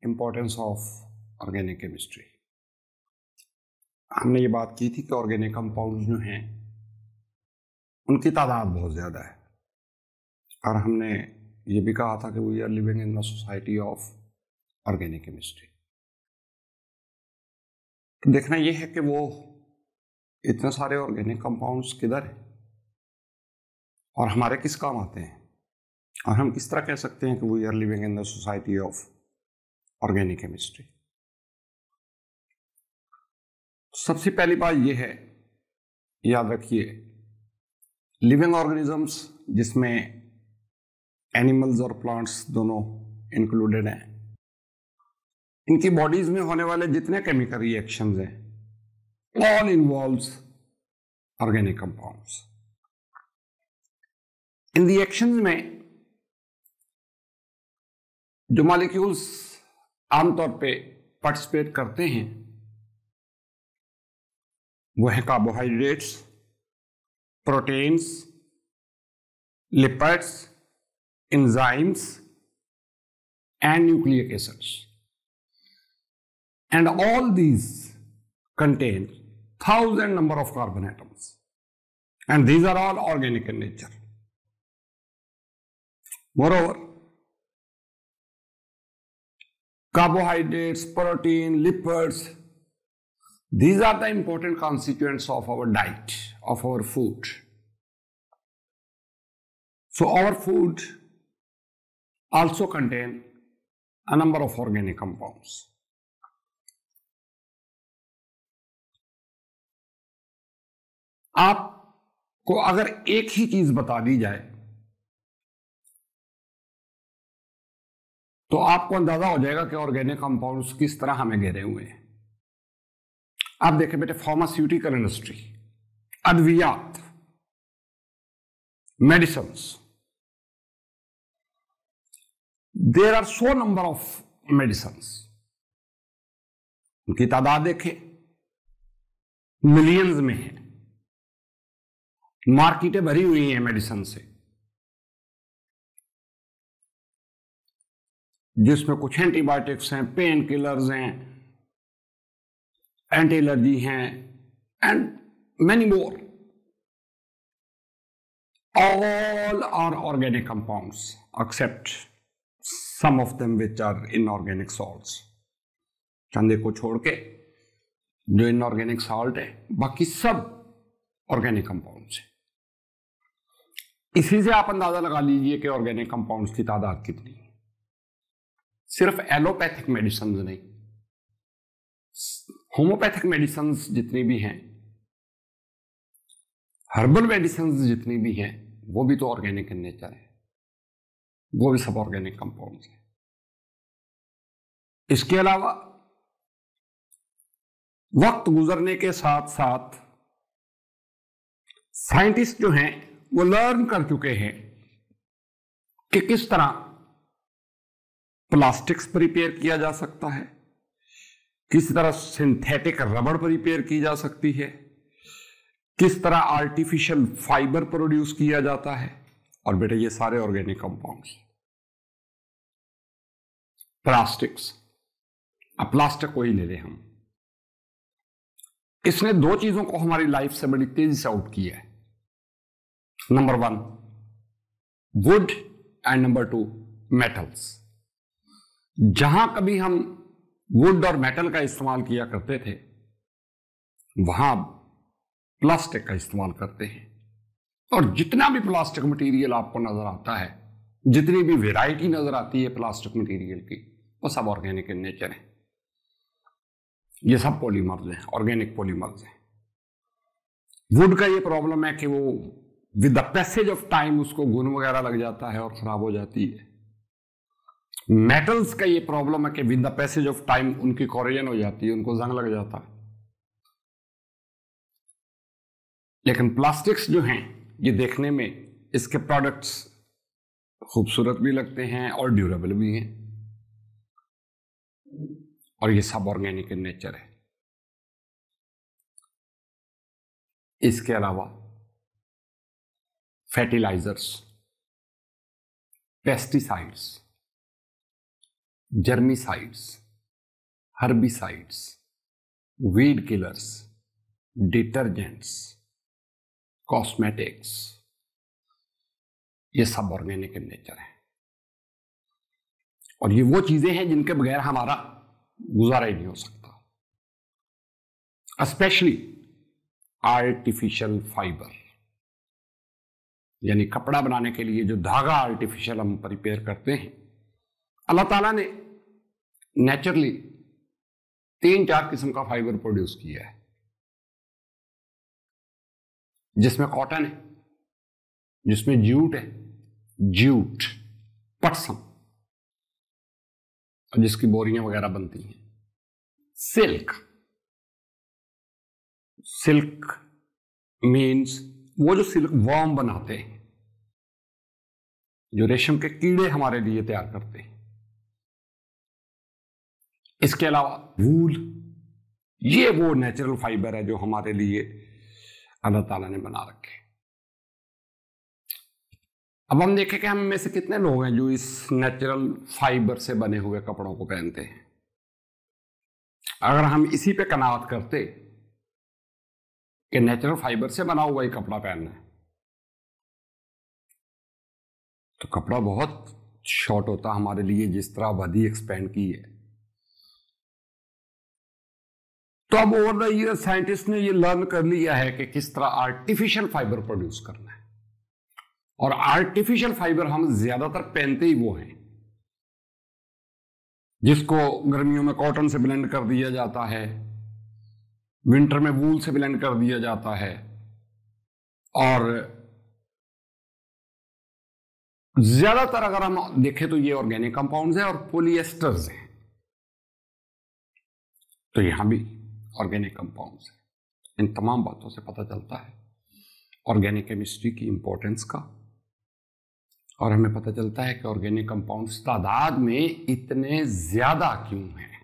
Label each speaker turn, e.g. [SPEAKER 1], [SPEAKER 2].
[SPEAKER 1] Importance of organic chemistry. हमने ये बात की थी कि ऑर्गेनिक कंपाउंड जो हैं उनकी तादाद बहुत ज़्यादा है, और हमने ये भी कहा था कि we are living in the society of organic chemistry. तो देखना यह है कि वो इतने सारे ऑर्गेनिक कंपाउंड्स किधर हैं और हमारे किस काम आते हैं, और हम किस तरह कह सकते हैं कि we are living in the society of organic chemistry. सबसे पहली बात यह है, याद रखिए, लिविंग ऑर्गेनिजम्स जिसमें एनिमल्स और प्लांट्स दोनों इंक्लूडेड हैं, इनकी बॉडीज में होने वाले जितने केमिकल रिएक्शंस हैं ऑल इन्वॉल्व्स ऑर्गेनिक कंपाउंड्स। इन रिएक्शंस में जो मॉलिक्यूल्स आमतौर पे पार्टिसिपेट करते हैं वो है carbohydrates, proteins, lipids, enzymes and nucleic acids, and all these contain thousand number of carbon atoms, and these are all organic in nature. Moreover, carbohydrates, protein, lipids, these are the important constituents of our diet, of our food. So our food also contain a number of organic compounds. आपको अगर एक ही चीज बता दी जाए तो आपको अंदाजा हो जाएगा कि ऑर्गेनिक कंपाउंड्स किस तरह हमें घेरे हुए हैं। आप देखें बेटे, फार्मास्यूटिकल इंडस्ट्री, अद्वियात, medicines, there are so number of medicines, उनकी तादाद देखें मिलियंस में है, मार्केटें भरी हुई हैं मेडिसिन से, जिसमें कुछ एंटीबायोटिक्स हैं, पेन किलर्स हैं, एंटी एलर्जी हैं, and many more. All are organic compounds except some of them which are inorganic salts. चंदे को छोड़ के जो इनऑर्गेनिक सॉल्ट है, बाकी सब ऑर्गेनिक कंपाउंड्स हैं। इसी से आप अंदाजा लगा लीजिए कि ऑर्गेनिक कंपाउंड्स की तादाद कितनी है। सिर्फ एलोपैथिक मेडिसिन नहीं, होम्योपैथिक मेडिसिन जितनी भी हैं, हर्बल मेडिसिन जितनी भी हैं, वो भी तो ऑर्गेनिक इन नेचर है, वो भी सब ऑर्गेनिक कंपाउंड्स हैं। इसके अलावा वक्त गुजरने के साथ साथ साइंटिस्ट जो हैं वो लर्न कर चुके हैं कि किस तरह प्लास्टिक्स प्रिपेयर किया जा सकता है, किस तरह सिंथेटिक रबड़ प्रिपेयर की जा सकती है, किस तरह आर्टिफिशियल फाइबर प्रोड्यूस किया जाता है। और बेटे ये सारे ऑर्गेनिक कंपाउंड्स। प्लास्टिक्स, अब प्लास्टिक को ही ले लें हम, इसने दो चीजों को हमारी लाइफ से बड़ी तेजी से आउट किया है। Number 1 would and number 2 metals. जहां कभी हम वुड और मेटल का इस्तेमाल किया करते थे, वहां प्लास्टिक का इस्तेमाल करते हैं। और जितना भी प्लास्टिक मटेरियल आपको नजर आता है, जितनी भी वैरायटी नजर आती है प्लास्टिक मटेरियल की, वो सब ऑर्गेनिक इन नेचर है। ये सब पॉलीमर्स हैं, ऑर्गेनिक पॉलीमर्स हैं। वुड का ये प्रॉब्लम है कि वो with the passage of time उसको घुन वगैरह लग जाता है और खराब हो जाती है। मेटल्स का ये प्रॉब्लम है कि with the passage of time उनकी कोरोजन हो जाती है, उनको जंग लग जाता है। लेकिन प्लास्टिक्स जो हैं, ये देखने में इसके प्रोडक्ट्स खूबसूरत भी लगते हैं और ड्यूरेबल भी हैं, और ये सब ऑर्गेनिक इन नेचर है। इसके अलावा fertilizers, pesticides, germicides, herbicides, weed killers, detergents, cosmetics, ये सब ऑर्गेनिक इन नेचर है। और ये वो चीजें हैं जिनके बगैर हमारा गुजारा ही नहीं हो सकता। स्पेशली आर्टिफिशियल फाइबर, यानी कपड़ा बनाने के लिए जो धागा आर्टिफिशियल हम प्रिपेयर करते हैं, अल्लाह ताला ने नेचुरली 3-4 किस्म का फाइबर प्रोड्यूस किया है, जिसमें कॉटन है, जिसमें जूट है, जूट पटसम, और जिसकी बोरियां वगैरह बनती हैं। सिल्क, सिल्क मीन्स वो जो सिल्क वॉर्म बनाते हैं, जो रेशम के कीड़े हमारे लिए तैयार करते हैं। इसके अलावा वूल, ये वो नेचुरल फाइबर है जो हमारे लिए अल्लाह ताला ने बना रखे। अब हम देखें कि हम में से कितने लोग हैं जो इस नेचुरल फाइबर से बने हुए कपड़ों को पहनते हैं। अगर हम इसी पे कनावत करते कि नेचुरल फाइबर से बना हुआ ही कपड़ा पहनना है, तो कपड़ा बहुत शॉर्ट होता हमारे लिए, जिस तरह आबादी एक्सपेंड की है। तो अब ओवर द ईयर साइंटिस्ट ने ये लर्न कर लिया है कि किस तरह आर्टिफिशियल फाइबर प्रोड्यूस करना है। और आर्टिफिशियल फाइबर हम ज्यादातर पहनते ही वो हैं जिसको गर्मियों में कॉटन से ब्लेंड कर दिया जाता है, विंटर में वूल से ब्लेंड कर दिया जाता है, और ज्यादातर अगर हम देखें तो ये ऑर्गेनिक कंपाउंड्स हैं और पॉलिएस्टर्स हैं। तो यहां भी ऑर्गेनिक कंपाउंड्स हैं। इन तमाम बातों से पता चलता है ऑर्गेनिक केमिस्ट्री की इंपॉर्टेंस का, और हमें पता चलता है कि ऑर्गेनिक कंपाउंड्स तादाद में इतने ज्यादा क्यों हैं।